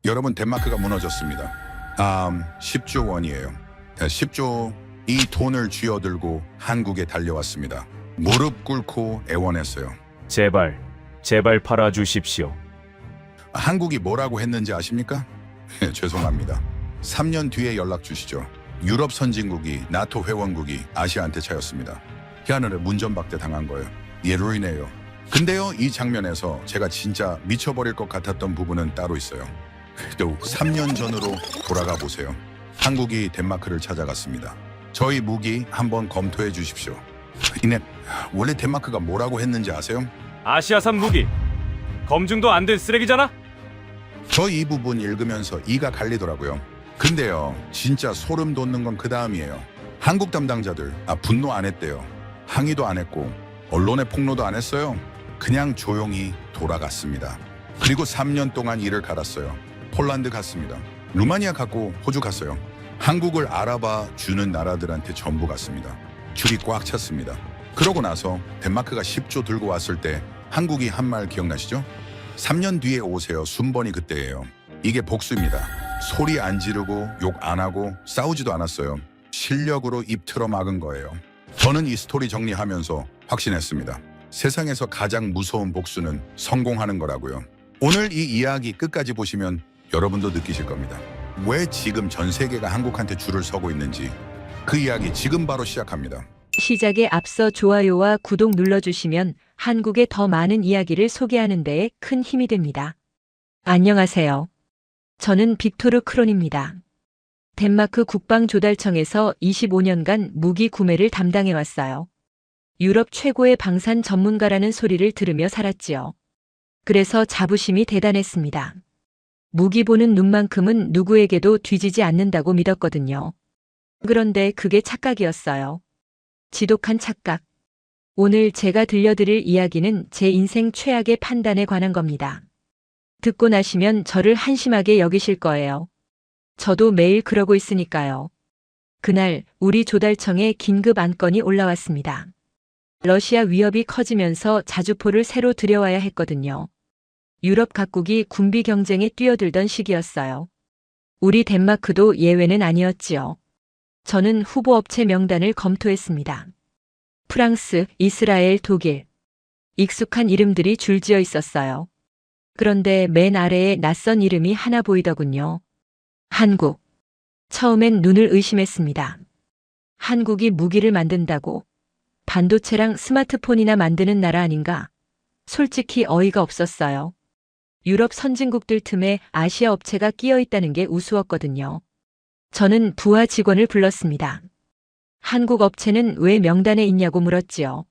여러분, 덴마크가 무너졌습니다. 10조 원이에요. 10조 이 돈을 쥐어들고 한국에 달려왔습니다. 무릎 꿇고 애원했어요. 제발, 제발 팔아주십시오. 한국이 뭐라고 했는지 아십니까? 죄송합니다. 3년 뒤에 연락 주시죠. 유럽 선진국이, 나토 회원국이 아시아한테 차였습니다. 하늘에 문전박대 당한 거예요. 얘로 인해요. 근데요, 이 장면에서 제가 진짜 미쳐버릴 것 같았던 부분은 따로 있어요. 또 3년 전으로 돌아가 보세요. 한국이 덴마크를 찾아갔습니다. 저희 무기 한번 검토해 주십시오. 이네 원래 덴마크가 뭐라고 했는지 아세요? 아시아산 무기. 검증도 안 된 쓰레기잖아? 저 이 부분 읽으면서 이가 갈리더라고요. 근데요, 진짜 소름 돋는 건 그 다음이에요. 한국 담당자들 분노 안 했대요. 항의도 안 했고 언론에 폭로도 안 했어요. 그냥 조용히 돌아갔습니다. 그리고 3년 동안 이를 갈았어요. 폴란드 갔습니다. 루마니아 갔고 호주 갔어요. 한국을 알아봐 주는 나라들한테 전부 갔습니다. 줄이 꽉 찼습니다. 그러고 나서 덴마크가 10조 들고 왔을 때 한국이 한 말 기억나시죠? 3년 뒤에 오세요. 순번이 그때예요. 이게 복수입니다. 소리 안 지르고 욕 안 하고 싸우지도 않았어요. 실력으로 입 틀어 막은 거예요. 저는 이 스토리 정리하면서 확신했습니다. 세상에서 가장 무서운 복수는 성공하는 거라고요. 오늘 이 이야기 끝까지 보시면 여러분도 느끼실 겁니다. 왜 지금 전 세계가 한국한테 줄을 서고 있는지 그 이야기 지금 바로 시작합니다. 시작에 앞서 좋아요와 구독 눌러주시면 한국의 더 많은 이야기를 소개하는 데에 큰 힘이 됩니다. 안녕하세요. 저는 빅토르 크론입니다. 덴마크 국방조달청에서 25년간 무기 구매를 담당해왔어요. 유럽 최고의 방산 전문가라는 소리를 들으며 살았지요. 그래서 자부심이 대단했습니다. 무기 보는 눈만큼은 누구에게도 뒤지지 않는다고 믿었거든요. 그런데 그게 착각이었어요. 지독한 착각. 오늘 제가 들려드릴 이야기는 제 인생 최악의 판단에 관한 겁니다. 듣고 나시면 저를 한심하게 여기실 거예요. 저도 매일 그러고 있으니까요. 그날 우리 조달청에 긴급 안건이 올라왔습니다. 러시아 위협이 커지면서 자주포를 새로 들여와야 했거든요. 유럽 각국이 군비 경쟁에 뛰어들던 시기였어요. 우리 덴마크도 예외는 아니었지요. 저는 후보 업체 명단을 검토했습니다. 프랑스, 이스라엘, 독일. 익숙한 이름들이 줄지어 있었어요. 그런데 맨 아래에 낯선 이름이 하나 보이더군요. 한국. 처음엔 눈을 의심했습니다. 한국이 무기를 만든다고? 반도체랑 스마트폰이나 만드는 나라 아닌가? 솔직히 어이가 없었어요. 유럽 선진국들 틈에 아시아 업체가 끼어 있다는 게 우스웠거든요. 저는 부하 직원을 불렀습니다. 한국 업체는 왜 명단에 있냐고 물었지요.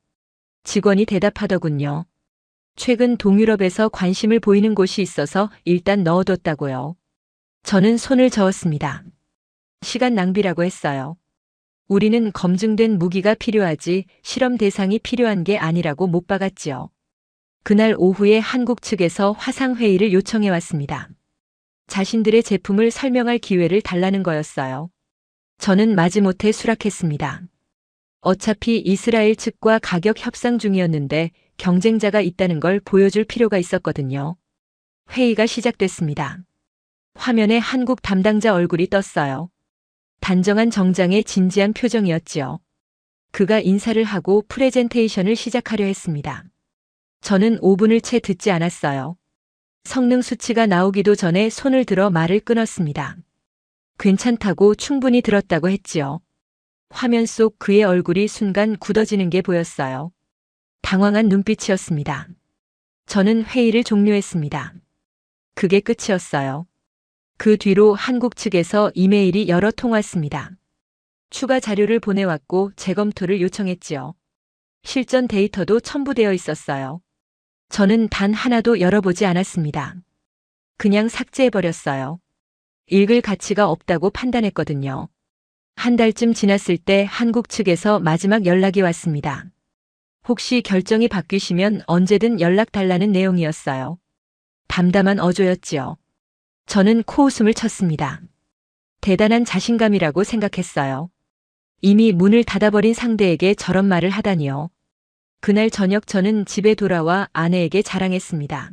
직원이 대답하더군요. 최근 동유럽에서 관심을 보이는 곳이 있어서 일단 넣어뒀다고요. 저는 손을 저었습니다. 시간 낭비라고 했어요. 우리는 검증된 무기가 필요하지 실험 대상이 필요한 게 아니라고 못 박았지요. 그날 오후에 한국 측에서 화상회의를 요청해 왔습니다. 자신들의 제품을 설명할 기회를 달라는 거였어요. 저는 마지못해 수락했습니다. 어차피 이스라엘 측과 가격 협상 중이었는데 경쟁자가 있다는 걸 보여줄 필요가 있었거든요. 회의가 시작됐습니다. 화면에 한국 담당자 얼굴이 떴어요. 단정한 정장에 진지한 표정이었지요. 그가 인사를 하고 프레젠테이션을 시작하려 했습니다. 저는 5분을 채 듣지 않았어요. 성능 수치가 나오기도 전에 손을 들어 말을 끊었습니다. 괜찮다고 충분히 들었다고 했지요. 화면 속 그의 얼굴이 순간 굳어지는 게 보였어요. 당황한 눈빛이었습니다. 저는 회의를 종료했습니다. 그게 끝이었어요. 그 뒤로 한국 측에서 이메일이 여러 통 왔습니다. 추가 자료를 보내왔고 재검토를 요청했지요. 실전 데이터도 첨부되어 있었어요. 저는 단 하나도 열어보지 않았습니다. 그냥 삭제해버렸어요. 읽을 가치가 없다고 판단했거든요. 한 달쯤 지났을 때 한국 측에서 마지막 연락이 왔습니다. 혹시 결정이 바뀌시면 언제든 연락 달라는 내용이었어요. 담담한 어조였지요. 저는 코웃음을 쳤습니다. 대단한 자신감이라고 생각했어요. 이미 문을 닫아버린 상대에게 저런 말을 하다니요. 그날 저녁 저는 집에 돌아와 아내에게 자랑했습니다.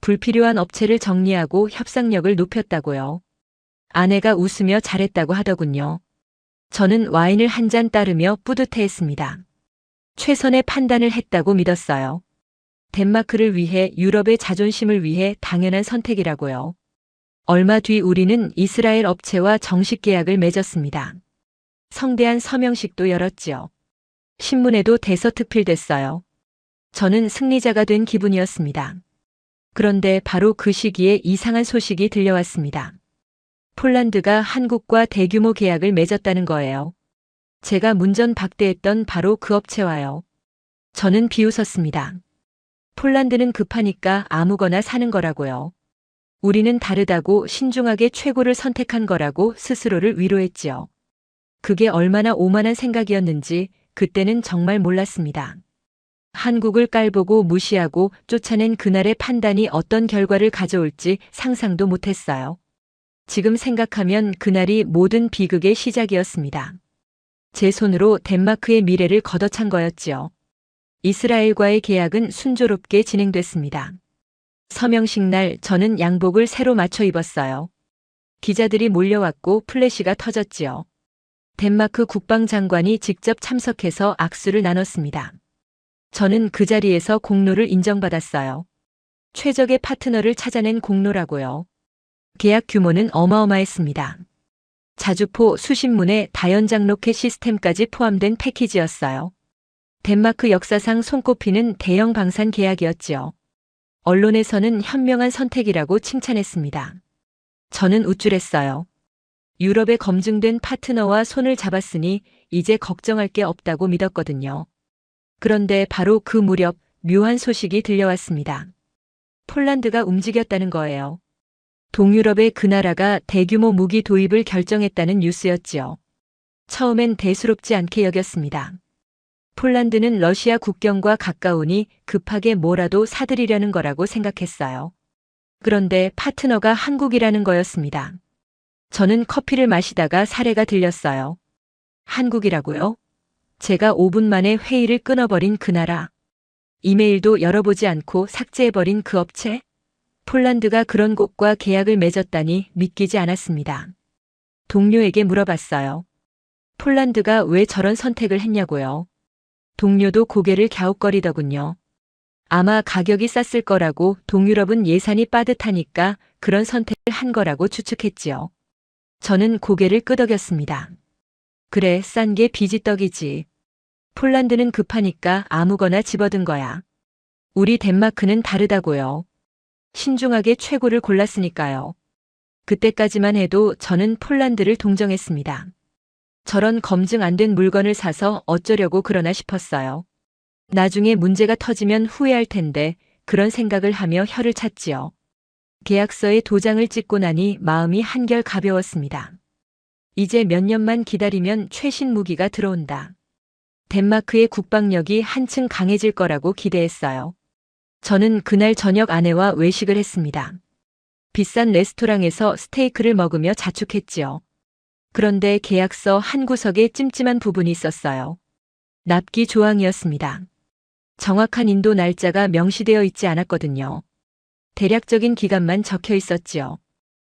불필요한 업체를 정리하고 협상력을 높였다고요. 아내가 웃으며 잘했다고 하더군요. 저는 와인을 한 잔 따르며 뿌듯해했습니다. 최선의 판단을 했다고 믿었어요. 덴마크를 위해, 유럽의 자존심을 위해 당연한 선택이라고요. 얼마 뒤 우리는 이스라엘 업체와 정식 계약을 맺었습니다. 성대한 서명식도 열었지요. 신문에도 대서특필됐어요. 저는 승리자가 된 기분이었습니다. 그런데 바로 그 시기에 이상한 소식이 들려왔습니다. 폴란드가 한국과 대규모 계약을 맺었다는 거예요. 제가 문전박대했던 바로 그 업체와요. 저는 비웃었습니다. 폴란드는 급하니까 아무거나 사는 거라고요. 우리는 다르다고 신중하게 최고를 선택한 거라고 스스로를 위로했지요. 그게 얼마나 오만한 생각이었는지 그때는 정말 몰랐습니다. 한국을 깔보고 무시하고 쫓아낸 그날의 판단이 어떤 결과를 가져올지 상상도 못했어요. 지금 생각하면 그날이 모든 비극의 시작이었습니다. 제 손으로 덴마크의 미래를 걷어찬 거였지요. 이스라엘과의 계약은 순조롭게 진행됐습니다. 서명식 날 저는 양복을 새로 맞춰 입었어요. 기자들이 몰려왔고 플래시가 터졌지요. 덴마크 국방장관이 직접 참석해서 악수를 나눴습니다. 저는 그 자리에서 공로를 인정받았어요. 최적의 파트너를 찾아낸 공로라고요. 계약 규모는 어마어마했습니다. 자주포 수십 문의 다연장 로켓 시스템까지 포함된 패키지였어요. 덴마크 역사상 손꼽히는 대형 방산 계약이었지요. 언론에서는 현명한 선택이라고 칭찬했습니다. 저는 우쭐했어요. 유럽에 검증된 파트너와 손을 잡았으니 이제 걱정할 게 없다고 믿었거든요. 그런데 바로 그 무렵 묘한 소식이 들려왔습니다. 폴란드가 움직였다는 거예요. 동유럽의 그 나라가 대규모 무기 도입을 결정했다는 뉴스였지요. 처음엔 대수롭지 않게 여겼습니다. 폴란드는 러시아 국경과 가까우니 급하게 뭐라도 사들이려는 거라고 생각했어요. 그런데 파트너가 한국이라는 거였습니다. 저는 커피를 마시다가 사례가 들렸어요. 한국이라고요? 제가 5분 만에 회의를 끊어버린 그 나라. 이메일도 열어보지 않고 삭제해버린 그 업체? 폴란드가 그런 곳과 계약을 맺었다니 믿기지 않았습니다. 동료에게 물어봤어요. 폴란드가 왜 저런 선택을 했냐고요. 동료도 고개를 갸웃거리더군요. 아마 가격이 쌌을 거라고, 동유럽은 예산이 빠듯하니까 그런 선택을 한 거라고 추측했지요. 저는 고개를 끄덕였습니다. 그래, 싼 게 비지떡이지. 폴란드는 급하니까 아무거나 집어든 거야. 우리 덴마크는 다르다고요. 신중하게 최고를 골랐으니까요. 그때까지만 해도 저는 폴란드를 동정했습니다. 저런 검증 안 된 물건을 사서 어쩌려고 그러나 싶었어요. 나중에 문제가 터지면 후회할 텐데 그런 생각을 하며 혀를 찼지요. 계약서에 도장을 찍고 나니 마음이 한결 가벼웠습니다. 이제 몇 년만 기다리면 최신 무기가 들어온다. 덴마크의 국방력이 한층 강해질 거라고 기대했어요. 저는 그날 저녁 아내와 외식을 했습니다. 비싼 레스토랑에서 스테이크를 먹으며 자축했지요. 그런데 계약서 한 구석에 찜찜한 부분이 있었어요. 납기 조항이었습니다. 정확한 인도 날짜가 명시되어 있지 않았거든요. 대략적인 기간만 적혀 있었지요.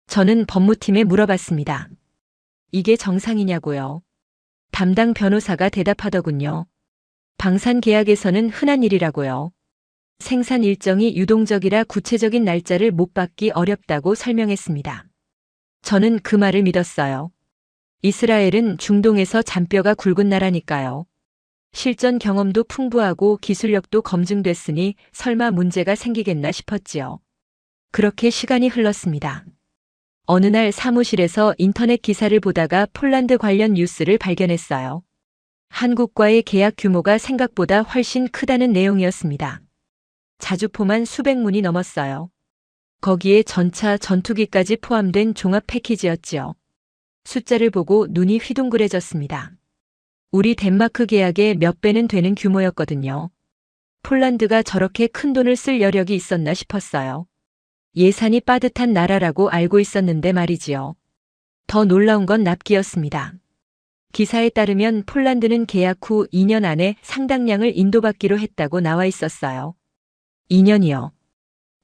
저는 법무팀에 물어봤습니다. 이게 정상이냐고요. 담당 변호사가 대답하더군요. 방산 계약에서는 흔한 일이라고요. 생산 일정이 유동적이라 구체적인 날짜를 못 받기 어렵다고 설명했습니다. 저는 그 말을 믿었어요. 이스라엘은 중동에서 잔뼈가 굵은 나라니까요. 실전 경험도 풍부하고 기술력도 검증됐으니 설마 문제가 생기겠나 싶었지요. 그렇게 시간이 흘렀습니다. 어느 날 사무실에서 인터넷 기사를 보다가 폴란드 관련 뉴스를 발견했어요. 한국과의 계약 규모가 생각보다 훨씬 크다는 내용이었습니다. 자주포만 수백 문이 넘었어요. 거기에 전차 전투기까지 포함된 종합 패키지였지요. 숫자를 보고 눈이 휘둥그레졌습니다. 우리 덴마크 계약의 몇 배는 되는 규모였거든요. 폴란드가 저렇게 큰 돈을 쓸 여력이 있었나 싶었어요. 예산이 빠듯한 나라라고 알고 있었는데 말이지요. 더 놀라운 건 납기였습니다. 기사에 따르면 폴란드는 계약 후 2년 안에 상당량을 인도받기로 했다고 나와 있었어요. 2년이요.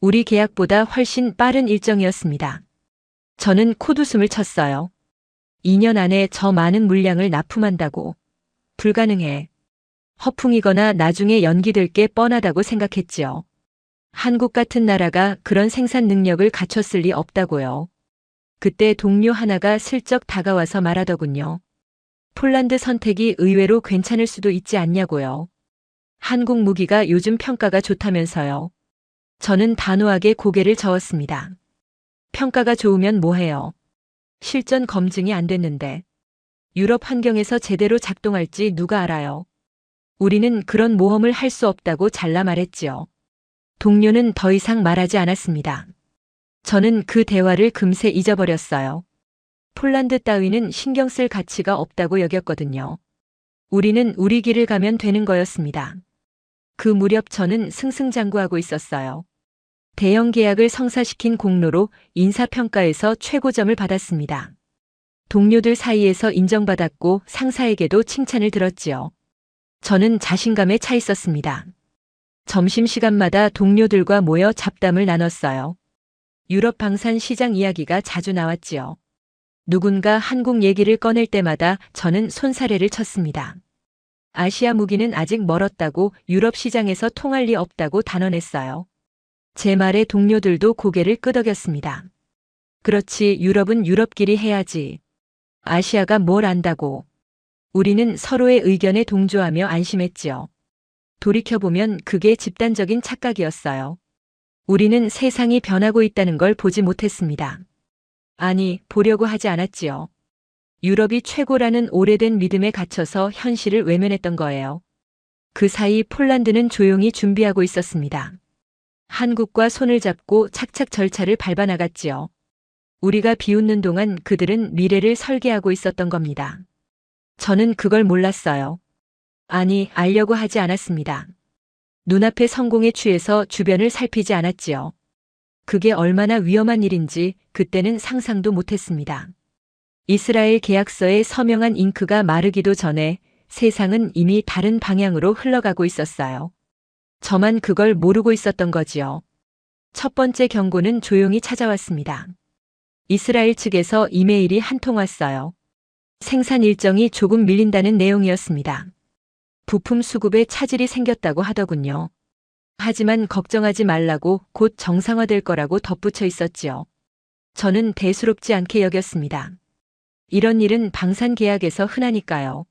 우리 계약보다 훨씬 빠른 일정이었습니다. 저는 콧웃음을 쳤어요. 2년 안에 저 많은 물량을 납품한다고. 불가능해. 허풍이거나 나중에 연기될 게 뻔하다고 생각했지요. 한국 같은 나라가 그런 생산 능력을 갖췄을 리 없다고요. 그때 동료 하나가 슬쩍 다가와서 말하더군요. 폴란드 선택이 의외로 괜찮을 수도 있지 않냐고요. 한국 무기가 요즘 평가가 좋다면서요. 저는 단호하게 고개를 저었습니다. 평가가 좋으면 뭐해요? 실전 검증이 안 됐는데. 유럽 환경에서 제대로 작동할지 누가 알아요. 우리는 그런 모험을 할 수 없다고 잘라 말했지요. 동료는 더 이상 말하지 않았습니다. 저는 그 대화를 금세 잊어버렸어요. 폴란드 따위는 신경 쓸 가치가 없다고 여겼거든요. 우리는 우리 길을 가면 되는 거였습니다. 그 무렵 저는 승승장구하고 있었어요. 대형 계약을 성사시킨 공로로 인사평가에서 최고점을 받았습니다. 동료들 사이에서 인정받았고 상사에게도 칭찬을 들었지요. 저는 자신감에 차 있었습니다. 점심시간마다 동료들과 모여 잡담을 나눴어요. 유럽 방산 시장 이야기가 자주 나왔지요. 누군가 한국 얘기를 꺼낼 때마다 저는 손사래를 쳤습니다. 아시아 무기는 아직 멀었다고 유럽 시장에서 통할 리 없다고 단언했어요. 제 말에 동료들도 고개를 끄덕였습니다. 그렇지, 유럽은 유럽끼리 해야지. 아시아가 뭘 안다고. 우리는 서로의 의견에 동조하며 안심했지요. 돌이켜보면 그게 집단적인 착각이었어요. 우리는 세상이 변하고 있다는 걸 보지 못했습니다. 아니, 보려고 하지 않았지요. 유럽이 최고라는 오래된 믿음에 갇혀서 현실을 외면했던 거예요. 그 사이 폴란드는 조용히 준비하고 있었습니다. 한국과 손을 잡고 착착 절차를 밟아 나갔지요. 우리가 비웃는 동안 그들은 미래를 설계하고 있었던 겁니다. 저는 그걸 몰랐어요. 아니, 알려고 하지 않았습니다. 눈앞의 성공에 취해서 주변을 살피지 않았지요. 그게 얼마나 위험한 일인지 그때는 상상도 못했습니다. 이스라엘 계약서에 서명한 잉크가 마르기도 전에 세상은 이미 다른 방향으로 흘러가고 있었어요. 저만 그걸 모르고 있었던 거지요. 첫 번째 경고는 조용히 찾아왔습니다. 이스라엘 측에서 이메일이 한 통 왔어요. 생산 일정이 조금 밀린다는 내용이었습니다. 부품 수급에 차질이 생겼다고 하더군요. 하지만 걱정하지 말라고 곧 정상화될 거라고 덧붙여 있었지요. 저는 대수롭지 않게 여겼습니다. 이런 일은 방산 계약에서 흔하니까요.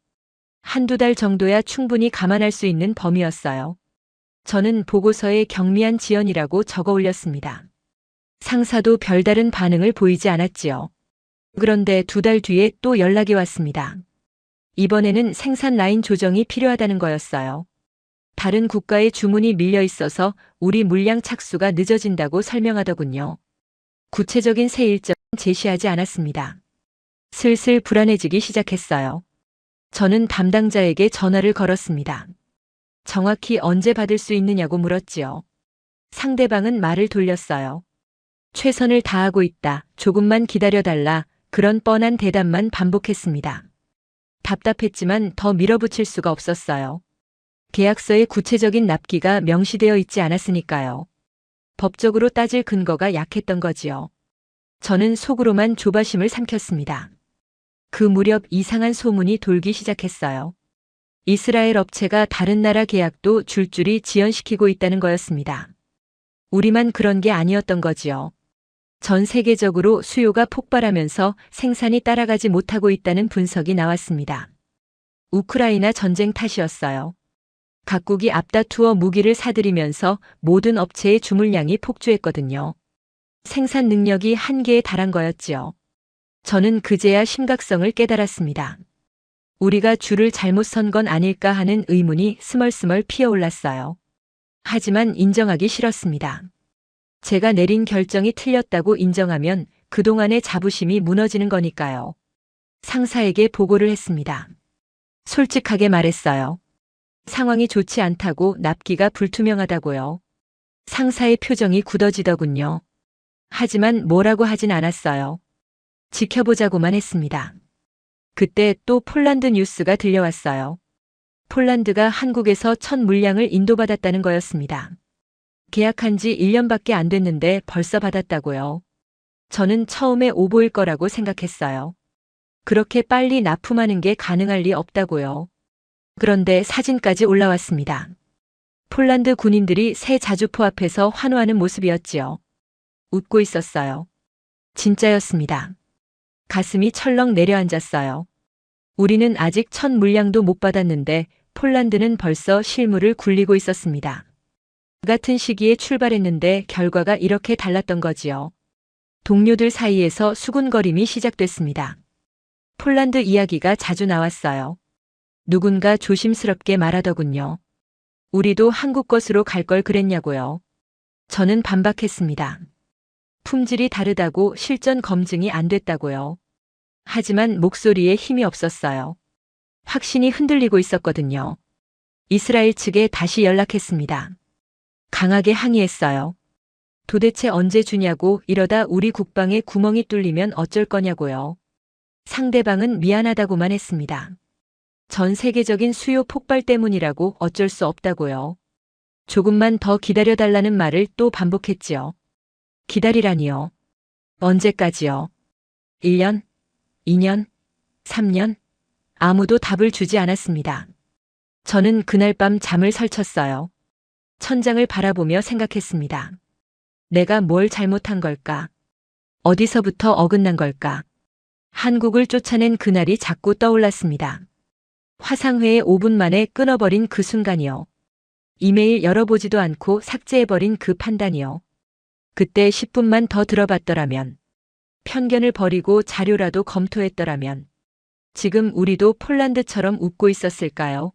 한두 달 정도야 충분히 감안할 수 있는 범위였어요. 저는 보고서에 경미한 지연이라고 적어 올렸습니다. 상사도 별다른 반응을 보이지 않았지요. 그런데 2달 뒤에 또 연락이 왔습니다. 이번에는 생산 라인 조정이 필요하다는 거였어요. 다른 국가의 주문이 밀려 있어서 우리 물량 착수가 늦어진다고 설명하더군요. 구체적인 새 일정은 제시하지 않았습니다. 슬슬 불안해지기 시작했어요. 저는 담당자에게 전화를 걸었습니다. 정확히 언제 받을 수 있느냐고 물었지요. 상대방은 말을 돌렸어요. 최선을 다하고 있다. 조금만 기다려달라. 그런 뻔한 대답만 반복했습니다. 답답했지만 더 밀어붙일 수가 없었어요. 계약서에 구체적인 납기가 명시되어 있지 않았으니까요. 법적으로 따질 근거가 약했던 거지요. 저는 속으로만 조바심을 삼켰습니다. 그 무렵 이상한 소문이 돌기 시작했어요. 이스라엘 업체가 다른 나라 계약도 줄줄이 지연시키고 있다는 거였습니다. 우리만 그런 게 아니었던 거지요. 전 세계적으로 수요가 폭발하면서 생산이 따라가지 못하고 있다는 분석이 나왔습니다. 우크라이나 전쟁 탓이었어요. 각국이 앞다투어 무기를 사들이면서 모든 업체의 주물량이 폭주했거든요. 생산 능력이 한계에 달한 거였지요. 저는 그제야 심각성을 깨달았습니다. 우리가 줄을 잘못 선 건 아닐까 하는 의문이 스멀스멀 피어올랐어요. 하지만 인정하기 싫었습니다. 제가 내린 결정이 틀렸다고 인정하면 그동안의 자부심이 무너지는 거니까요. 상사에게 보고를 했습니다. 솔직하게 말했어요. 상황이 좋지 않다고, 납기가 불투명하다고요. 상사의 표정이 굳어지더군요. 하지만 뭐라고 하진 않았어요. 지켜보자고만 했습니다. 그때 또 폴란드 뉴스가 들려왔어요. 폴란드가 한국에서 첫 물량을 인도받았다는 거였습니다. 계약한 지 1년밖에 안 됐는데 벌써 받았다고요. 저는 처음에 오보일 거라고 생각했어요. 그렇게 빨리 납품하는 게 가능할 리 없다고요. 그런데 사진까지 올라왔습니다. 폴란드 군인들이 새 자주포 앞에서 환호하는 모습이었지요. 웃고 있었어요. 진짜였습니다. 가슴이 철렁 내려앉았어요. 우리는 아직 첫 물량도 못 받았는데 폴란드는 벌써 실물을 굴리고 있었습니다. 같은 시기에 출발했는데 결과가 이렇게 달랐던 거지요. 동료들 사이에서 수군거림이 시작됐습니다. 폴란드 이야기가 자주 나왔어요. 누군가 조심스럽게 말하더군요. 우리도 한국 것으로 갈 걸 그랬냐고요. 저는 반박했습니다. 품질이 다르다고 실전 검증이 안 됐다고요. 하지만 목소리에 힘이 없었어요. 확신이 흔들리고 있었거든요. 이스라엘 측에 다시 연락했습니다. 강하게 항의했어요. 도대체 언제 주냐고, 이러다 우리 국방에 구멍이 뚫리면 어쩔 거냐고요. 상대방은 미안하다고만 했습니다. 전 세계적인 수요 폭발 때문이라고, 어쩔 수 없다고요. 조금만 더 기다려달라는 말을 또 반복했지요. 기다리라니요. 언제까지요? 1년? 2년? 3년? 아무도 답을 주지 않았습니다. 저는 그날 밤 잠을 설쳤어요. 천장을 바라보며 생각했습니다. 내가 뭘 잘못한 걸까? 어디서부터 어긋난 걸까? 한국을 쫓아낸 그날이 자꾸 떠올랐습니다. 화상회의 5분 만에 끊어버린 그 순간이요. 이메일 열어보지도 않고 삭제해버린 그 판단이요. 그때 10분만 더 들어봤더라면, 편견을 버리고 자료라도 검토했더라면, 지금 우리도 폴란드처럼 웃고 있었을까요?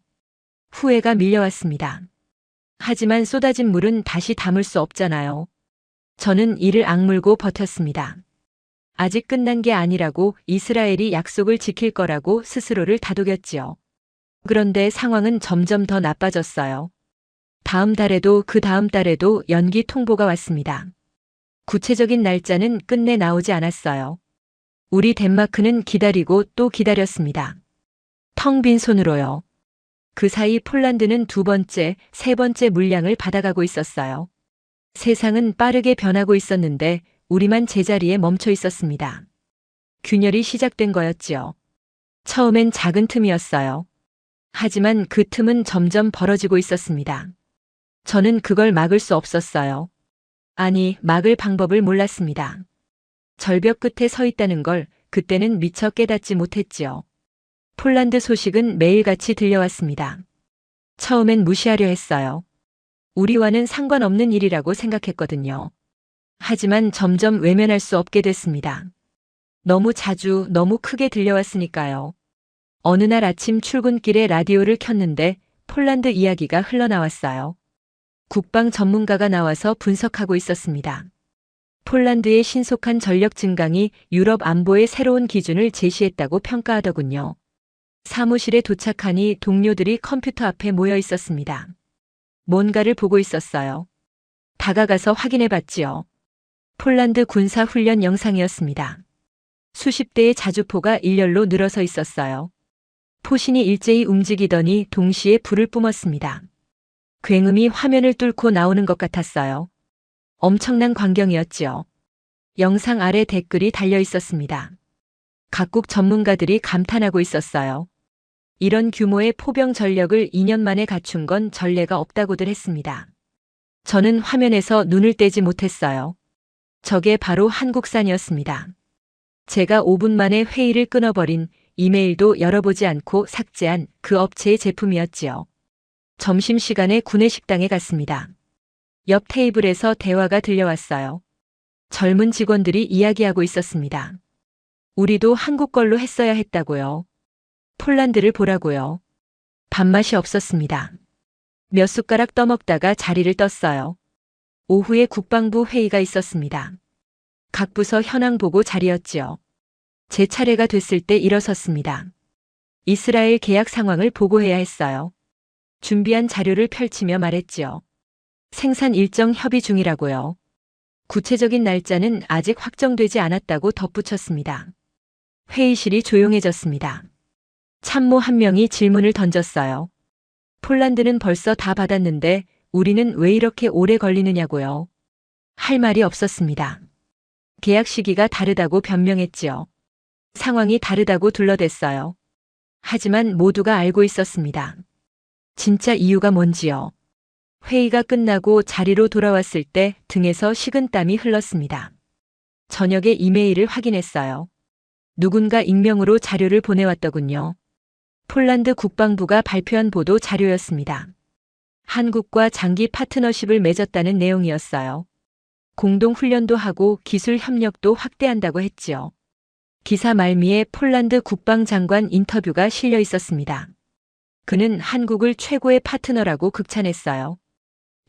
후회가 밀려왔습니다. 하지만 쏟아진 물은 다시 담을 수 없잖아요. 저는 이를 악물고 버텼습니다. 아직 끝난 게 아니라고, 이스라엘이 약속을 지킬 거라고 스스로를 다독였지요. 그런데 상황은 점점 더 나빠졌어요. 다음 달에도 그 다음 달에도 연기 통보가 왔습니다. 구체적인 날짜는 끝내 나오지 않았어요. 우리 덴마크는 기다리고 또 기다렸습니다. 텅 빈 손으로요. 그 사이 폴란드는 두 번째, 세 번째 물량을 받아가고 있었어요. 세상은 빠르게 변하고 있었는데 우리만 제자리에 멈춰 있었습니다. 균열이 시작된 거였지요. 처음엔 작은 틈이었어요. 하지만 그 틈은 점점 벌어지고 있었습니다. 저는 그걸 막을 수 없었어요. 아니, 막을 방법을 몰랐습니다. 절벽 끝에 서 있다는 걸 그때는 미처 깨닫지 못했지요. 폴란드 소식은 매일같이 들려왔습니다. 처음엔 무시하려 했어요. 우리와는 상관없는 일이라고 생각했거든요. 하지만 점점 외면할 수 없게 됐습니다. 너무 자주, 너무 크게 들려왔으니까요. 어느 날 아침 출근길에 라디오를 켰는데 폴란드 이야기가 흘러나왔어요. 국방 전문가가 나와서 분석하고 있었습니다. 폴란드의 신속한 전력 증강이 유럽 안보의 새로운 기준을 제시했다고 평가하더군요. 사무실에 도착하니 동료들이 컴퓨터 앞에 모여 있었습니다. 뭔가를 보고 있었어요. 다가가서 확인해 봤지요. 폴란드 군사 훈련 영상이었습니다. 수십 대의 자주포가 일렬로 늘어서 있었어요. 포신이 일제히 움직이더니 동시에 불을 뿜었습니다. 굉음이 화면을 뚫고 나오는 것 같았어요. 엄청난 광경이었지요. 영상 아래 댓글이 달려 있었습니다. 각국 전문가들이 감탄하고 있었어요. 이런 규모의 포병 전력을 2년 만에 갖춘 건 전례가 없다고들 했습니다. 저는 화면에서 눈을 떼지 못했어요. 저게 바로 한국산이었습니다. 제가 5분 만에 회의를 끊어버린, 이메일도 열어보지 않고 삭제한 그 업체의 제품이었지요. 점심시간에 구내식당에 갔습니다. 옆 테이블에서 대화가 들려왔어요. 젊은 직원들이 이야기하고 있었습니다. 우리도 한국 걸로 했어야 했다고요. 폴란드를 보라고요. 밥맛이 없었습니다. 몇 숟가락 떠먹다가 자리를 떴어요. 오후에 국방부 회의가 있었습니다. 각 부서 현황 보고 자리였지요. 제 차례가 됐을 때 일어섰습니다. 이스라엘 계약 상황을 보고해야 했어요. 준비한 자료를 펼치며 말했지요. 생산 일정 협의 중이라고요. 구체적인 날짜는 아직 확정되지 않았다고 덧붙였습니다. 회의실이 조용해졌습니다. 참모 한 명이 질문을 던졌어요. 폴란드는 벌써 다 받았는데 우리는 왜 이렇게 오래 걸리느냐고요. 할 말이 없었습니다. 계약 시기가 다르다고 변명했지요. 상황이 다르다고 둘러댔어요. 하지만 모두가 알고 있었습니다. 진짜 이유가 뭔지요. 회의가 끝나고 자리로 돌아왔을 때 등에서 식은땀이 흘렀습니다. 저녁에 이메일을 확인했어요. 누군가 익명으로 자료를 보내왔더군요. 폴란드 국방부가 발표한 보도 자료였습니다. 한국과 장기 파트너십을 맺었다는 내용이었어요. 공동 훈련도 하고 기술 협력도 확대한다고 했지요. 기사 말미에 폴란드 국방장관 인터뷰가 실려 있었습니다. 그는 한국을 최고의 파트너라고 극찬했어요.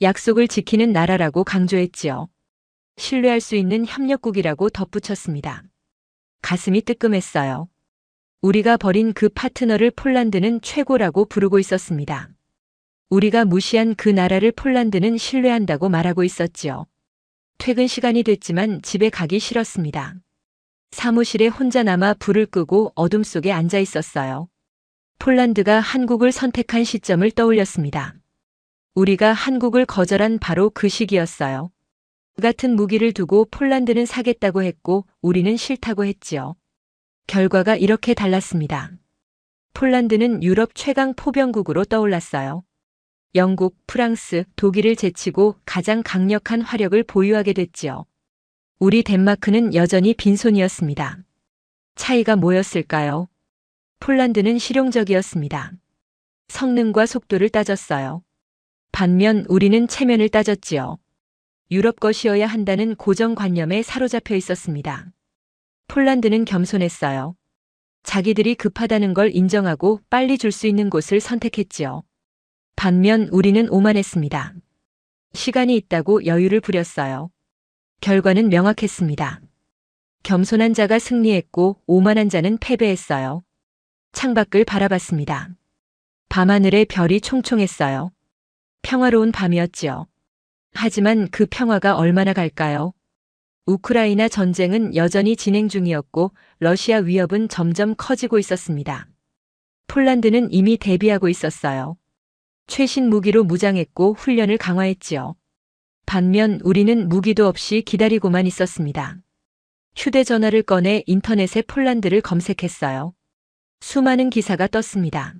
약속을 지키는 나라라고 강조했지요. 신뢰할 수 있는 협력국이라고 덧붙였습니다. 가슴이 뜨끔했어요. 우리가 버린 그 파트너를 폴란드는 최고라고 부르고 있었습니다. 우리가 무시한 그 나라를 폴란드는 신뢰한다고 말하고 있었지요. 퇴근 시간이 됐지만 집에 가기 싫었습니다. 사무실에 혼자 남아 불을 끄고 어둠 속에 앉아 있었어요. 폴란드가 한국을 선택한 시점을 떠올렸습니다. 우리가 한국을 거절한 바로 그 시기였어요. 같은 무기를 두고 폴란드는 사겠다고 했고 우리는 싫다고 했지요. 결과가 이렇게 달랐습니다. 폴란드는 유럽 최강 포병국으로 떠올랐어요. 영국, 프랑스, 독일을 제치고 가장 강력한 화력을 보유하게 됐지요. 우리 덴마크는 여전히 빈손이었습니다. 차이가 뭐였을까요? 폴란드는 실용적이었습니다. 성능과 속도를 따졌어요. 반면 우리는 체면을 따졌지요. 유럽 것이어야 한다는 고정관념에 사로잡혀 있었습니다. 폴란드는 겸손했어요. 자기들이 급하다는 걸 인정하고 빨리 줄 수 있는 곳을 선택했지요. 반면 우리는 오만했습니다. 시간이 있다고 여유를 부렸어요. 결과는 명확했습니다. 겸손한 자가 승리했고 오만한 자는 패배했어요. 창밖을 바라봤습니다. 밤하늘에 별이 총총했어요. 평화로운 밤이었지요. 하지만 그 평화가 얼마나 갈까요? 우크라이나 전쟁은 여전히 진행 중이었고 러시아 위협은 점점 커지고 있었습니다. 폴란드는 이미 대비하고 있었어요. 최신 무기로 무장했고 훈련을 강화했지요. 반면 우리는 무기도 없이 기다리고만 있었습니다. 휴대전화를 꺼내 인터넷에 폴란드를 검색했어요. 수많은 기사가 떴습니다.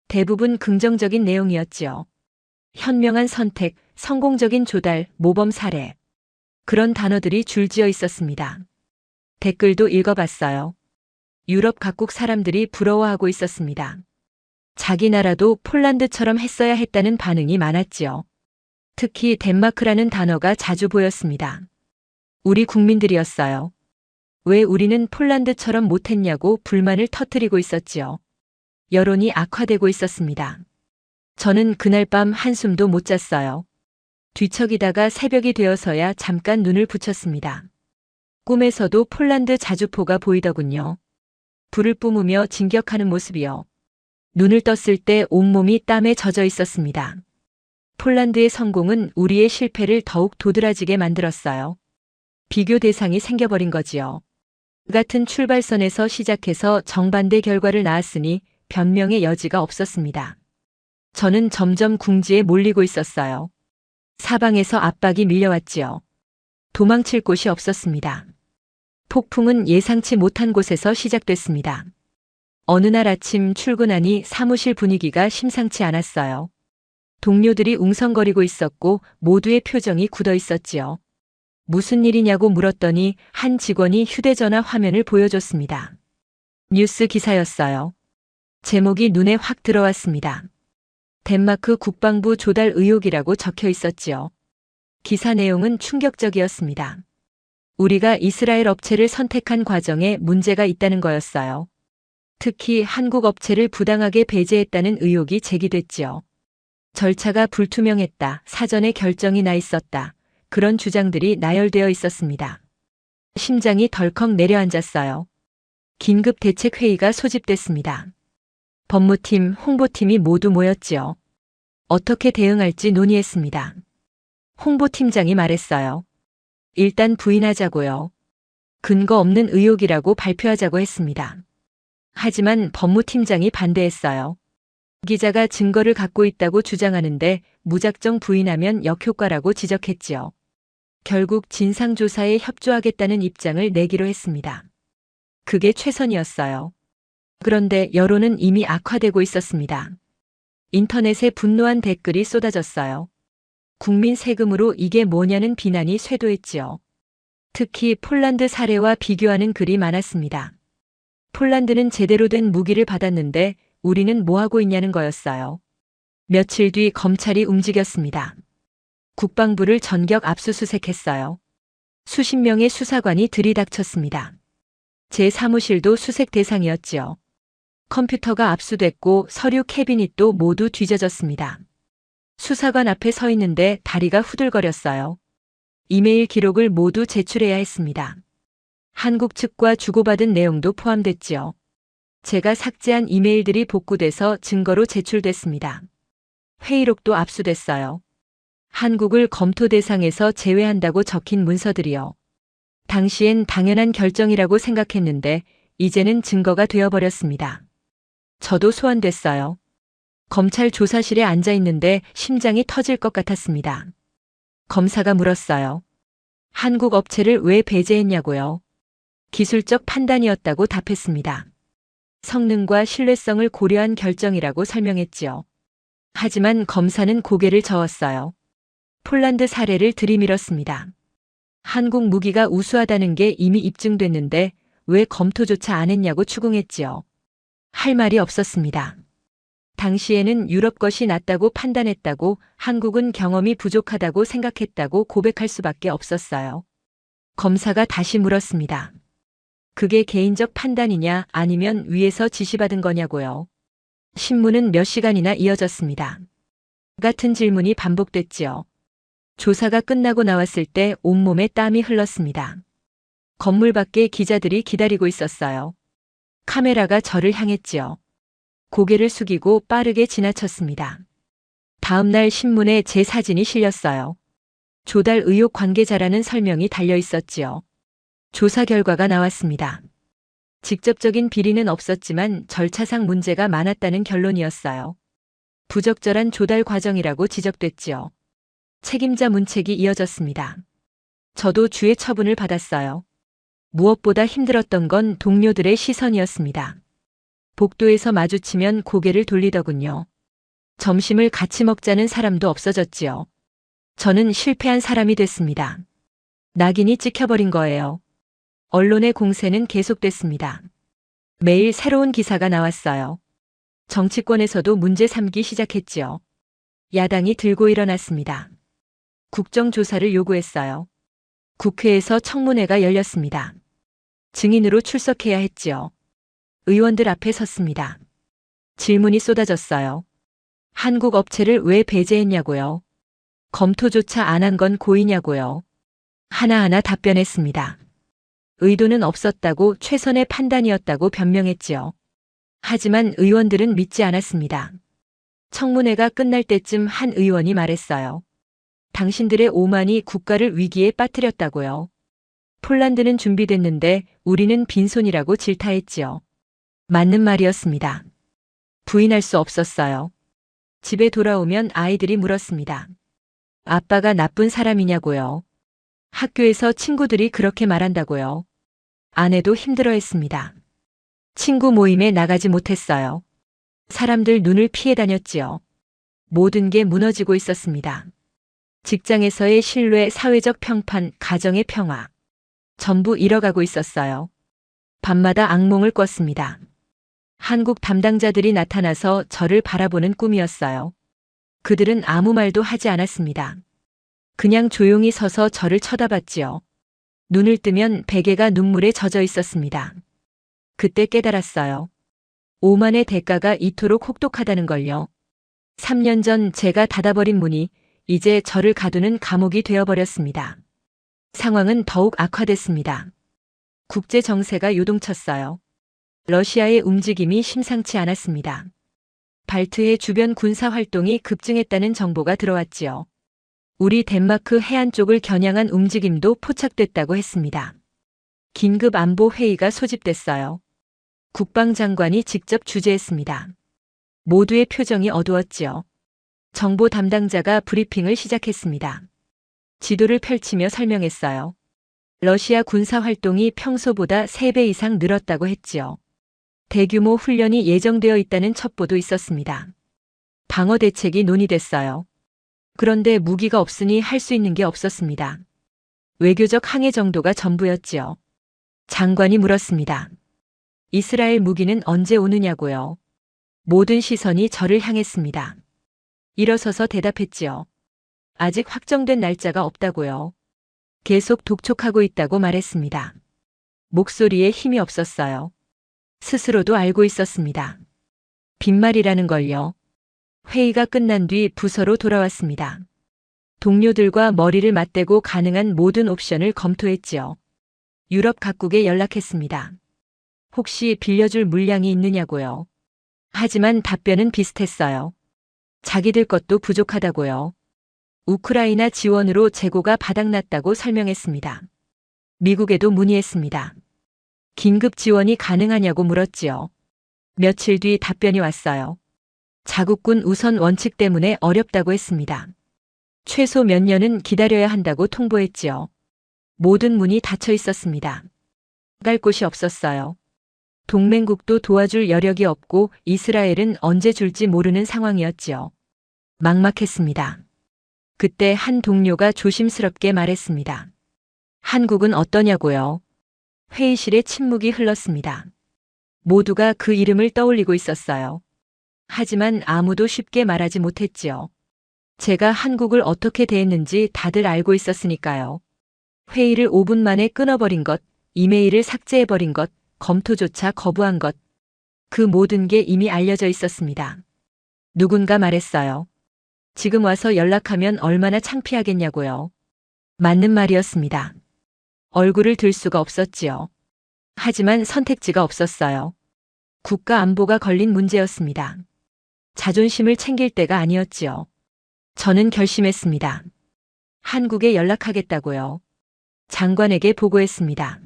대부분 긍정적인 내용이었지요. 현명한 선택, 성공적인 조달, 모범 사례. 그런 단어들이 줄지어 있었습니다. 댓글도 읽어봤어요. 유럽 각국 사람들이 부러워하고 있었습니다. 자기 나라도 폴란드처럼 했어야 했다는 반응이 많았지요. 특히 덴마크라는 단어가 자주 보였습니다. 우리 국민들이었어요. 왜 우리는 폴란드처럼 못했냐고 불만을 터뜨리고 있었지요. 여론이 악화되고 있었습니다. 저는 그날 밤 한숨도 못 잤어요. 뒤척이다가 새벽이 되어서야 잠깐 눈을 붙였습니다. 꿈에서도 폴란드 자주포가 보이더군요. 불을 뿜으며 진격하는 모습이요. 눈을 떴을 때 온몸이 땀에 젖어 있었습니다. 폴란드의 성공은 우리의 실패를 더욱 도드라지게 만들었어요. 비교 대상이 생겨버린 거지요. 같은 출발선에서 시작해서 정반대 결과를 낳았으니 변명의 여지가 없었습니다. 저는 점점 궁지에 몰리고 있었어요. 사방에서 압박이 밀려왔지요. 도망칠 곳이 없었습니다. 폭풍은 예상치 못한 곳에서 시작됐습니다. 어느 날 아침 출근하니 사무실 분위기가 심상치 않았어요. 동료들이 웅성거리고 있었고 모두의 표정이 굳어 있었지요. 무슨 일이냐고 물었더니 한 직원이 휴대전화 화면을 보여줬습니다. 뉴스 기사였어요. 제목이 눈에 확 들어왔습니다. 덴마크 국방부 조달 의혹이라고 적혀 있었지요. 기사 내용은 충격적이었습니다. 우리가 이스라엘 업체를 선택한 과정에 문제가 있다는 거였어요. 특히 한국 업체를 부당하게 배제했다는 의혹이 제기됐지요. 절차가 불투명했다, 사전에 결정이 나 있었다. 그런 주장들이 나열되어 있었습니다. 심장이 덜컥 내려앉았어요. 긴급 대책 회의가 소집됐습니다. 법무팀, 홍보팀이 모두 모였지요. 어떻게 대응할지 논의했습니다. 홍보팀장이 말했어요. 일단 부인하자고요. 근거 없는 의혹이라고 발표하자고 했습니다. 하지만 법무팀장이 반대했어요. 기자가 증거를 갖고 있다고 주장하는데 무작정 부인하면 역효과라고 지적했지요. 결국 진상조사에 협조하겠다는 입장을 내기로 했습니다. 그게 최선이었어요. 그런데 여론은 이미 악화되고 있었습니다. 인터넷에 분노한 댓글이 쏟아졌어요. 국민 세금으로 이게 뭐냐는 비난이 쇄도했지요. 특히 폴란드 사례와 비교하는 글이 많았습니다. 폴란드는 제대로 된 무기를 받았는데 우리는 뭐하고 있냐는 거였어요. 며칠 뒤 검찰이 움직였습니다. 국방부를 전격 압수수색했어요. 수십 명의 수사관이 들이닥쳤습니다. 제 사무실도 수색 대상이었지요. 컴퓨터가 압수됐고 서류 캐비닛도 모두 뒤져졌습니다. 수사관 앞에 서 있는데 다리가 후들거렸어요. 이메일 기록을 모두 제출해야 했습니다. 한국 측과 주고받은 내용도 포함됐지요. 제가 삭제한 이메일들이 복구돼서 증거로 제출됐습니다. 회의록도 압수됐어요. 한국을 검토 대상에서 제외한다고 적힌 문서들이요. 당시엔 당연한 결정이라고 생각했는데 이제는 증거가 되어버렸습니다. 저도 소환됐어요. 검찰 조사실에 앉아 있는데 심장이 터질 것 같았습니다. 검사가 물었어요. 한국 업체를 왜 배제했냐고요. 기술적 판단이었다고 답했습니다. 성능과 신뢰성을 고려한 결정이라고 설명했지요. 하지만 검사는 고개를 저었어요. 폴란드 사례를 들이밀었습니다. 한국 무기가 우수하다는 게 이미 입증됐는데 왜 검토조차 안 했냐고 추궁했지요. 할 말이 없었습니다. 당시에는 유럽 것이 낫다고 판단했다고, 한국은 경험이 부족하다고 생각했다고 고백할 수밖에 없었어요. 검사가 다시 물었습니다. 그게 개인적 판단이냐 아니면 위에서 지시받은 거냐고요. 신문은 몇 시간이나 이어졌습니다. 같은 질문이 반복됐지요. 조사가 끝나고 나왔을 때 온몸에 땀이 흘렀습니다. 건물 밖에 기자들이 기다리고 있었어요. 카메라가 저를 향했지요. 고개를 숙이고 빠르게 지나쳤습니다. 다음 날 신문에 제 사진이 실렸어요. 조달 의혹 관계자라는 설명이 달려 있었지요. 조사 결과가 나왔습니다. 직접적인 비리는 없었지만 절차상 문제가 많았다는 결론이었어요. 부적절한 조달 과정이라고 지적됐지요. 책임자 문책이 이어졌습니다. 저도 주의 처분을 받았어요. 무엇보다 힘들었던 건 동료들의 시선이었습니다. 복도에서 마주치면 고개를 돌리더군요. 점심을 같이 먹자는 사람도 없어졌지요. 저는 실패한 사람이 됐습니다. 낙인이 찍혀버린 거예요. 언론의 공세는 계속됐습니다. 매일 새로운 기사가 나왔어요. 정치권에서도 문제 삼기 시작했지요. 야당이 들고 일어났습니다. 국정조사를 요구했어요. 국회에서 청문회가 열렸습니다. 증인으로 출석해야 했지요. 의원들 앞에 섰습니다. 질문이 쏟아졌어요. 한국 업체를 왜 배제했냐고요. 검토조차 안 한 건 고의냐고요. 하나하나 답변했습니다. 의도는 없었다고, 최선의 판단이었다고 변명했지요. 하지만 의원들은 믿지 않았습니다. 청문회가 끝날 때쯤 한 의원이 말했어요. 당신들의 오만이 국가를 위기에 빠뜨렸다고요. 폴란드는 준비됐는데 우리는 빈손이라고 질타했지요. 맞는 말이었습니다. 부인할 수 없었어요. 집에 돌아오면 아이들이 물었습니다. 아빠가 나쁜 사람이냐고요. 학교에서 친구들이 그렇게 말한다고요. 아내도 힘들어했습니다. 친구 모임에 나가지 못했어요. 사람들 눈을 피해 다녔지요. 모든 게 무너지고 있었습니다. 직장에서의 신뢰, 사회적 평판, 가정의 평화. 전부 잃어가고 있었어요. 밤마다 악몽을 꿨습니다. 한국 담당자들이 나타나서 저를 바라보는 꿈이었어요. 그들은 아무 말도 하지 않았습니다. 그냥 조용히 서서 저를 쳐다봤지요. 눈을 뜨면 베개가 눈물에 젖어 있었습니다. 그때 깨달았어요. 오만의 대가가 이토록 혹독하다는 걸요. 3년 전 제가 닫아버린 문이 이제 저를 가두는 감옥이 되어버렸습니다. 상황은 더욱 악화됐습니다. 국제 정세가 요동쳤어요. 러시아의 움직임이 심상치 않았습니다. 발트해 주변 군사 활동이 급증했다는 정보가 들어왔지요. 우리 덴마크 해안 쪽을 겨냥한 움직임도 포착됐다고 했습니다. 긴급 안보 회의가 소집됐어요. 국방장관이 직접 주재했습니다. 모두의 표정이 어두웠지요. 정보 담당자가 브리핑을 시작했습니다. 지도를 펼치며 설명했어요. 러시아 군사 활동이 평소보다 3배 이상 늘었다고 했지요. 대규모 훈련이 예정되어 있다는 첩보도 있었습니다. 방어 대책이 논의됐어요. 그런데 무기가 없으니 할 수 있는 게 없었습니다. 외교적 항해 정도가 전부였지요. 장관이 물었습니다. 이스라엘 무기는 언제 오느냐고요. 모든 시선이 저를 향했습니다. 일어서서 대답했지요. 아직 확정된 날짜가 없다고요. 계속 독촉하고 있다고 말했습니다. 목소리에 힘이 없었어요. 스스로도 알고 있었습니다. 빈말이라는 걸요. 회의가 끝난 뒤 부서로 돌아왔습니다. 동료들과 머리를 맞대고 가능한 모든 옵션을 검토했지요. 유럽 각국에 연락했습니다. 혹시 빌려줄 물량이 있느냐고요. 하지만 답변은 비슷했어요. 자기들 것도 부족하다고요. 우크라이나 지원으로 재고가 바닥났다고 설명했습니다. 미국에도 문의했습니다. 긴급 지원이 가능하냐고 물었지요. 며칠 뒤 답변이 왔어요. 자국군 우선 원칙 때문에 어렵다고 했습니다. 최소 몇 년은 기다려야 한다고 통보했지요. 모든 문이 닫혀 있었습니다. 갈 곳이 없었어요. 동맹국도 도와줄 여력이 없고 이스라엘은 언제 줄지 모르는 상황이었지요. 막막했습니다. 그때 한 동료가 조심스럽게 말했습니다. 한국은 어떠냐고요? 회의실에 침묵이 흘렀습니다. 모두가 그 이름을 떠올리고 있었어요. 하지만 아무도 쉽게 말하지 못했지요. 제가 한국을 어떻게 대했는지 다들 알고 있었으니까요. 회의를 5분 만에 끊어버린 것, 이메일을 삭제해버린 것, 검토조차 거부한 것. 그 모든 게 이미 알려져 있었습니다. 누군가 말했어요. 지금 와서 연락하면 얼마나 창피하겠냐고요. 맞는 말이었습니다. 얼굴을 들 수가 없었지요. 하지만 선택지가 없었어요. 국가 안보가 걸린 문제였습니다. 자존심을 챙길 때가 아니었지요. 저는 결심했습니다. 한국에 연락하겠다고요. 장관에게 보고했습니다.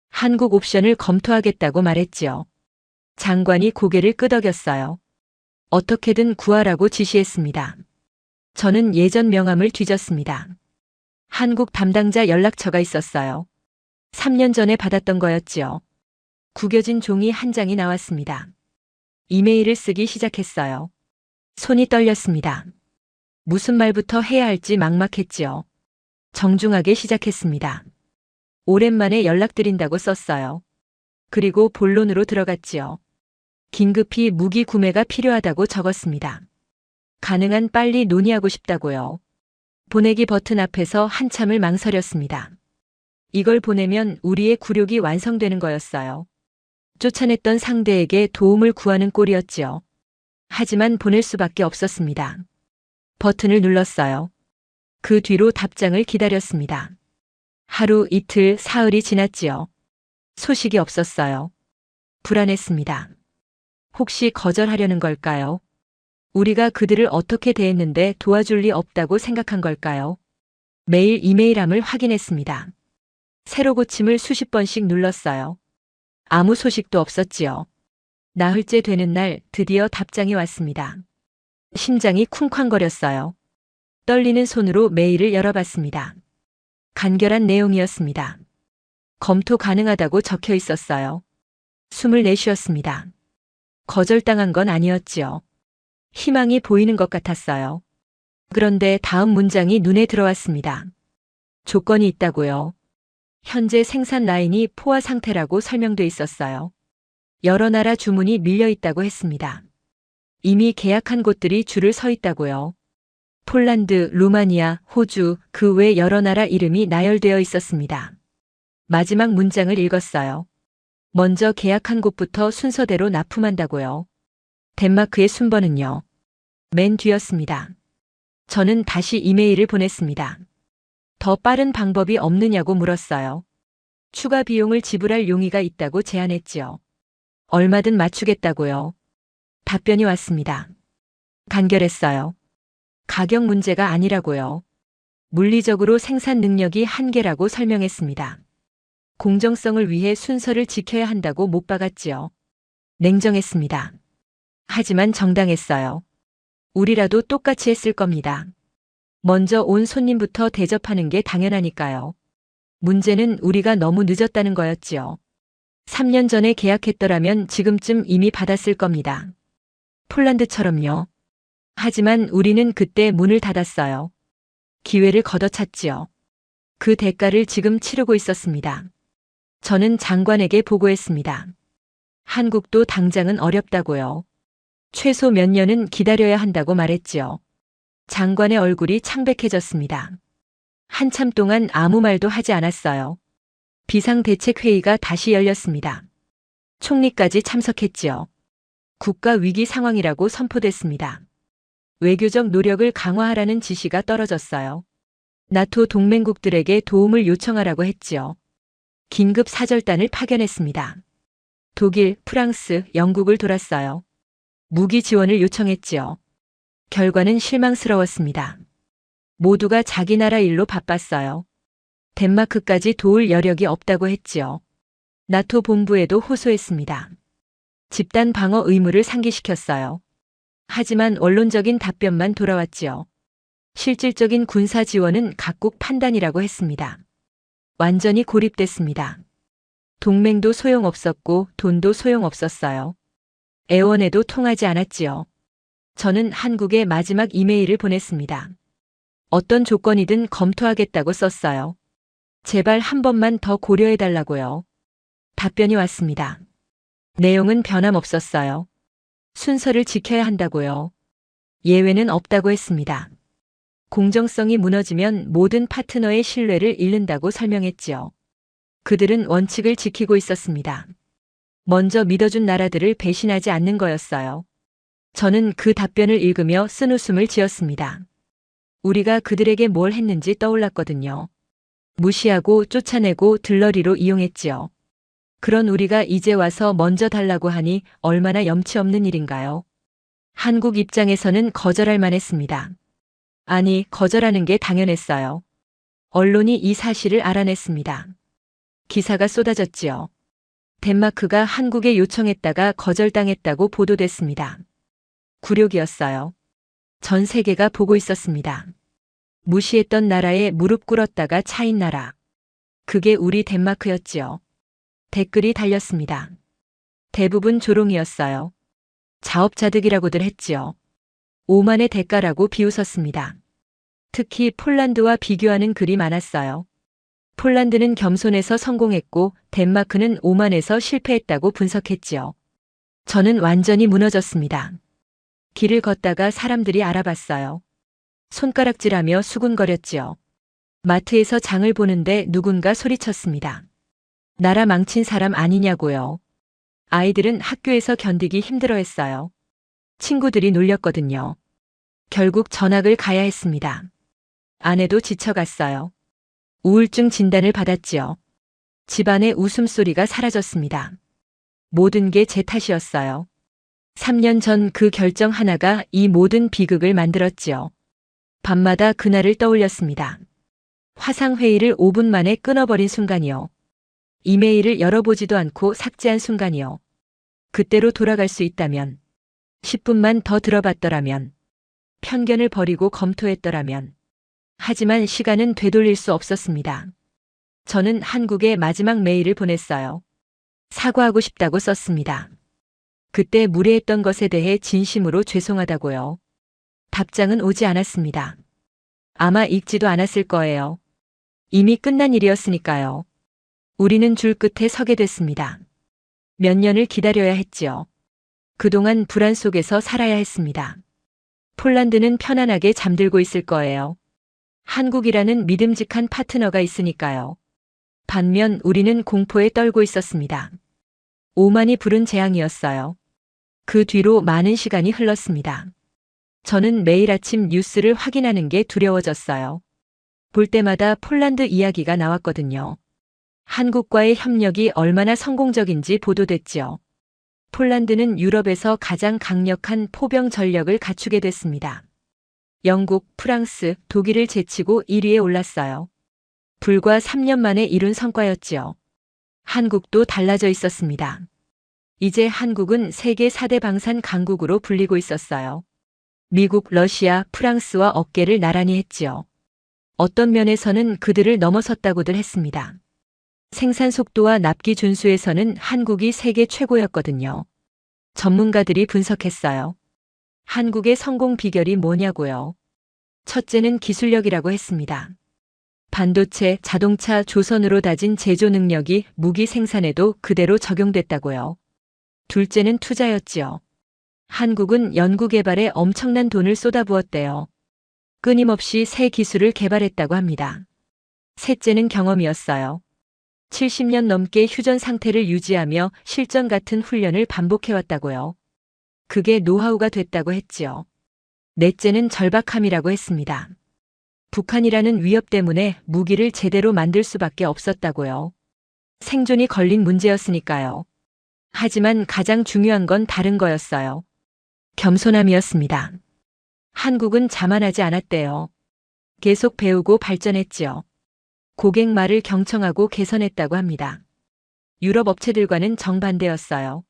한국 옵션을 검토하겠다고 말했지요. 장관이 고개를 끄덕였어요. 어떻게든 구하라고 지시했습니다. 저는 예전 명함을 뒤졌습니다. 한국 담당자 연락처가 있었어요. 3년 전에 받았던 거였지요. 구겨진 종이 한 장이 나왔습니다. 이메일을 쓰기 시작했어요. 손이 떨렸습니다. 무슨 말부터 해야 할지 막막했지요. 정중하게 시작했습니다. 오랜만에 연락드린다고 썼어요. 그리고 본론으로 들어갔지요. 긴급히 무기 구매가 필요하다고 적었습니다. 가능한 빨리 논의하고 싶다고요. 보내기 버튼 앞에서 한참을 망설였습니다. 이걸 보내면 우리의 굴욕이 완성되는 거였어요. 쫓아냈던 상대에게 도움을 구하는 꼴이었지요. 하지만 보낼 수밖에 없었습니다. 버튼을 눌렀어요. 그 뒤로 답장을 기다렸습니다. 하루, 이틀, 사흘이 지났지요. 소식이 없었어요. 불안했습니다. 혹시 거절하려는 걸까요? 우리가 그들을 어떻게 대했는데 도와줄 리 없다고 생각한 걸까요? 매일 이메일함을 확인했습니다. 새로 고침을 수십 번씩 눌렀어요. 아무 소식도 없었지요. 나흘째 되는 날 드디어 답장이 왔습니다. 심장이 쿵쾅거렸어요. 떨리는 손으로 메일을 열어봤습니다. 간결한 내용이었습니다. 검토 가능하다고 적혀 있었어요. 숨을 내쉬었습니다. 거절당한 건 아니었지요. 희망이 보이는 것 같았어요. 그런데 다음 문장이 눈에 들어왔습니다. 조건이 있다고요. 현재 생산 라인이 포화 상태라고 설명돼 있었어요. 여러 나라 주문이 밀려 있다고 했습니다. 이미 계약한 곳들이 줄을 서 있다고요. 폴란드, 루마니아, 호주, 그 외 여러 나라 이름이 나열되어 있었습니다. 마지막 문장을 읽었어요. 먼저 계약한 곳부터 순서대로 납품한다고요. 덴마크의 순번은요. 맨 뒤였습니다. 저는 다시 이메일을 보냈습니다. 더 빠른 방법이 없느냐고 물었어요. 추가 비용을 지불할 용의가 있다고 제안했지요. 얼마든 맞추겠다고요. 답변이 왔습니다. 간결했어요. 가격 문제가 아니라고요. 물리적으로 생산 능력이 한계라고 설명했습니다. 공정성을 위해 순서를 지켜야 한다고 못 박았지요. 냉정했습니다. 하지만 정당했어요. 우리라도 똑같이 했을 겁니다. 먼저 온 손님부터 대접하는 게 당연하니까요. 문제는 우리가 너무 늦었다는 거였지요. 3년 전에 계약했더라면 지금쯤 이미 받았을 겁니다. 폴란드처럼요. 하지만 우리는 그때 문을 닫았어요. 기회를 걷어찼지요. 그 대가를 지금 치르고 있었습니다. 저는 장관에게 보고했습니다. 한국도 당장은 어렵다고요. 최소 몇 년은 기다려야 한다고 말했지요. 장관의 얼굴이 창백해졌습니다. 한참 동안 아무 말도 하지 않았어요. 비상대책회의가 다시 열렸습니다. 총리까지 참석했지요. 국가 위기 상황이라고 선포됐습니다. 외교적 노력을 강화하라는 지시가 떨어졌어요. 나토 동맹국들에게 도움을 요청하라고 했지요. 긴급 사절단을 파견했습니다. 독일, 프랑스, 영국을 돌았어요. 무기 지원을 요청했지요. 결과는 실망스러웠습니다. 모두가 자기 나라 일로 바빴어요. 덴마크까지 도울 여력이 없다고 했지요. 나토 본부에도 호소했습니다. 집단 방어 의무를 상기시켰어요. 하지만 원론적인 답변만 돌아왔지요. 실질적인 군사 지원은 각국 판단이라고 했습니다. 완전히 고립됐습니다. 동맹도 소용없었고 돈도 소용없었어요. 애원에도 통하지 않았지요. 저는 한국에 마지막 이메일을 보냈습니다. 어떤 조건이든 검토하겠다고 썼어요. 제발 한 번만 더 고려해달라고요. 답변이 왔습니다. 내용은 변함없었어요. 순서를 지켜야 한다고요. 예외는 없다고 했습니다. 공정성이 무너지면 모든 파트너의 신뢰를 잃는다고 설명했지요. 그들은 원칙을 지키고 있었습니다. 먼저 믿어준 나라들을 배신하지 않는 거였어요. 저는 그 답변을 읽으며 쓴웃음을 지었습니다. 우리가 그들에게 뭘 했는지 떠올랐거든요. 무시하고 쫓아내고 들러리로 이용했지요. 그런 우리가 이제 와서 먼저 달라고 하니 얼마나 염치 없는 일인가요? 한국 입장에서는 거절할 만했습니다. 아니, 거절하는 게 당연했어요. 언론이 이 사실을 알아냈습니다. 기사가 쏟아졌지요. 덴마크가 한국에 요청했다가 거절당했다고 보도됐습니다. 굴욕이었어요. 전 세계가 보고 있었습니다. 무시했던 나라에 무릎 꿇었다가 차인 나라. 그게 우리 덴마크였지요. 댓글이 달렸습니다. 대부분 조롱이었어요. 자업자득이라고들 했지요. 오만의 대가라고 비웃었습니다. 특히 폴란드와 비교하는 글이 많았어요. 폴란드는 겸손해서 성공했고 덴마크는 오만해서 실패했다고 분석했지요. 저는 완전히 무너졌습니다. 길을 걷다가 사람들이 알아봤어요. 손가락질하며 수군거렸지요. 마트에서 장을 보는데 누군가 소리쳤습니다. 나라 망친 사람 아니냐고요. 아이들은 학교에서 견디기 힘들어했어요. 친구들이 놀렸거든요. 결국 전학을 가야 했습니다. 아내도 지쳐갔어요. 우울증 진단을 받았지요. 집안의 웃음소리가 사라졌습니다. 모든 게 제 탓이었어요. 3년 전 그 결정 하나가 이 모든 비극을 만들었지요. 밤마다 그날을 떠올렸습니다. 화상회의를 5분 만에 끊어버린 순간이요. 이메일을 열어보지도 않고 삭제한 순간이요. 그때로 돌아갈 수 있다면, 10분만 더 들어봤더라면, 편견을 버리고 검토했더라면, 하지만 시간은 되돌릴 수 없었습니다. 저는 한국에 마지막 메일을 보냈어요. 사과하고 싶다고 썼습니다. 그때 무례했던 것에 대해 진심으로 죄송하다고요. 답장은 오지 않았습니다. 아마 읽지도 않았을 거예요. 이미 끝난 일이었으니까요. 우리는 줄 끝에 서게 됐습니다. 몇 년을 기다려야 했지요. 그동안 불안 속에서 살아야 했습니다. 폴란드는 편안하게 잠들고 있을 거예요. 한국이라는 믿음직한 파트너가 있으니까요. 반면 우리는 공포에 떨고 있었습니다. 오만이 부른 재앙이었어요. 그 뒤로 많은 시간이 흘렀습니다. 저는 매일 아침 뉴스를 확인하는 게 두려워졌어요. 볼 때마다 폴란드 이야기가 나왔거든요. 한국과의 협력이 얼마나 성공적인지 보도됐지요. 폴란드는 유럽에서 가장 강력한 포병 전력을 갖추게 됐습니다. 영국, 프랑스, 독일을 제치고 1위에 올랐어요. 불과 3년 만에 이룬 성과였지요. 한국도 달라져 있었습니다. 이제 한국은 세계 4대 방산 강국으로 불리고 있었어요. 미국, 러시아, 프랑스와 어깨를 나란히 했지요. 어떤 면에서는 그들을 넘어섰다고들 했습니다. 생산 속도와 납기 준수에서는 한국이 세계 최고였거든요. 전문가들이 분석했어요. 한국의 성공 비결이 뭐냐고요? 첫째는 기술력이라고 했습니다. 반도체, 자동차, 조선으로 다진 제조 능력이 무기 생산에도 그대로 적용됐다고요. 둘째는 투자였지요. 한국은 연구개발에 엄청난 돈을 쏟아부었대요. 끊임없이 새 기술을 개발했다고 합니다. 셋째는 경험이었어요. 70년 넘게 휴전 상태를 유지하며 실전 같은 훈련을 반복해왔다고요. 그게 노하우가 됐다고 했지요. 넷째는 절박함이라고 했습니다. 북한이라는 위협 때문에 무기를 제대로 만들 수밖에 없었다고요. 생존이 걸린 문제였으니까요. 하지만 가장 중요한 건 다른 거였어요. 겸손함이었습니다. 한국은 자만하지 않았대요. 계속 배우고 발전했지요. 고객 말을 경청하고 개선했다고 합니다. 유럽 업체들과는 정반대였어요.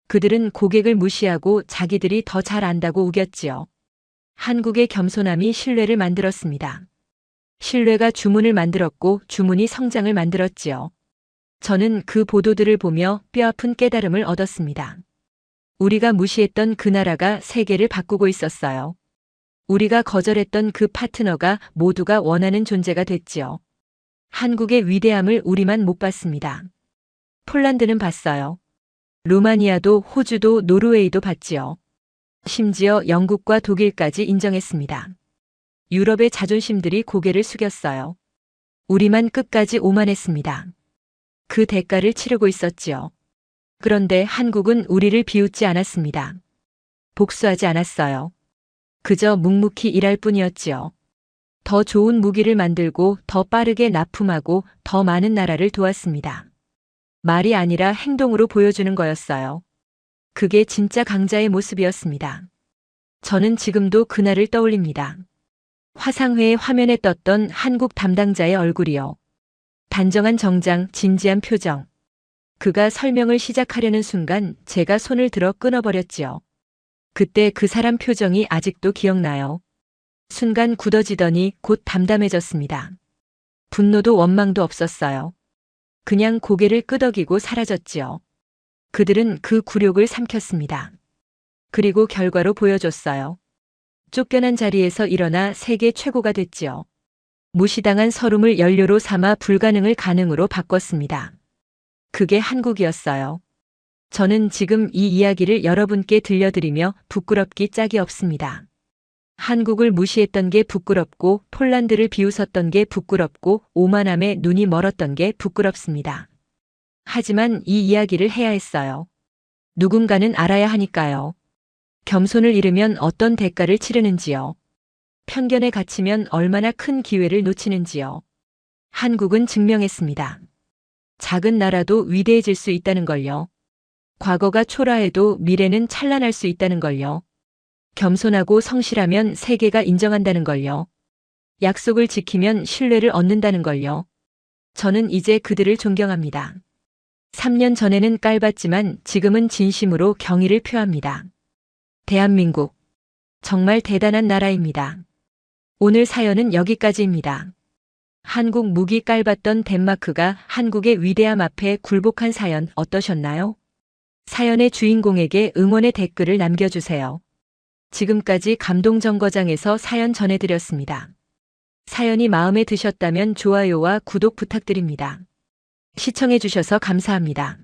그들은 고객을 무시하고 자기들이 더 잘 안다고 우겼지요. 한국의 겸손함이 신뢰를 만들었습니다. 신뢰가 주문을 만들었고 주문이 성장을 만들었지요. 저는 그 보도들을 보며 뼈아픈 깨달음을 얻었습니다. 우리가 무시했던 그 나라가 세계를 바꾸고 있었어요. 우리가 거절했던 그 파트너가 모두가 원하는 존재가 됐지요. 한국의 위대함을 우리만 못 봤습니다. 폴란드는 봤어요. 루마니아도 호주도 노르웨이도 봤지요. 심지어 영국과 독일까지 인정했습니다. 유럽의 자존심들이 고개를 숙였어요. 우리만 끝까지 오만했습니다. 그 대가를 치르고 있었지요. 그런데 한국은 우리를 비웃지 않았습니다. 복수하지 않았어요. 그저 묵묵히 일할 뿐이었지요. 더 좋은 무기를 만들고 더 빠르게 납품하고 더 많은 나라를 도왔습니다. 말이 아니라 행동으로 보여주는 거였어요. 그게 진짜 강자의 모습이었습니다. 저는 지금도 그날을 떠올립니다. 화상회의 화면에 떴던 한국 담당자의 얼굴이요. 단정한 정장, 진지한 표정. 그가 설명을 시작하려는 순간 제가 손을 들어 끊어버렸지요. 그때 그 사람 표정이 아직도 기억나요. 순간 굳어지더니 곧 담담해졌습니다. 분노도 원망도 없었어요. 그냥 고개를 끄덕이고 사라졌지요. 그들은 그 굴욕을 삼켰습니다. 그리고 결과로 보여줬어요. 쫓겨난 자리에서 일어나 세계 최고가 됐지요. 무시당한 서름을 연료로 삼아 불가능을 가능으로 바꿨습니다. 그게 한국이었어요. 저는 지금 이 이야기를 여러분께 들려드리며 부끄럽기 짝이 없습니다. 한국을 무시했던 게 부끄럽고 폴란드를 비웃었던 게 부끄럽고 오만함에 눈이 멀었던 게 부끄럽습니다. 하지만 이 이야기를 해야 했어요. 누군가는 알아야 하니까요. 겸손을 잃으면 어떤 대가를 치르는지요. 편견에 갇히면 얼마나 큰 기회를 놓치는지요. 한국은 증명했습니다. 작은 나라도 위대해질 수 있다는 걸요. 과거가 초라해도 미래는 찬란할 수 있다는 걸요. 겸손하고 성실하면 세계가 인정한다는 걸요. 약속을 지키면 신뢰를 얻는다는 걸요. 저는 이제 그들을 존경합니다. 3년 전에는 깔봤지만 지금은 진심으로 경의를 표합니다. 대한민국, 정말 대단한 나라입니다. 오늘 사연은 여기까지입니다. 한국 무기 깔봤던 덴마크가 한국의 위대함 앞에 굴복한 사연 어떠셨나요? 사연의 주인공에게 응원의 댓글을 남겨주세요. 지금까지 감동정거장에서 사연 전해드렸습니다. 사연이 마음에 드셨다면 좋아요와 구독 부탁드립니다. 시청해주셔서 감사합니다.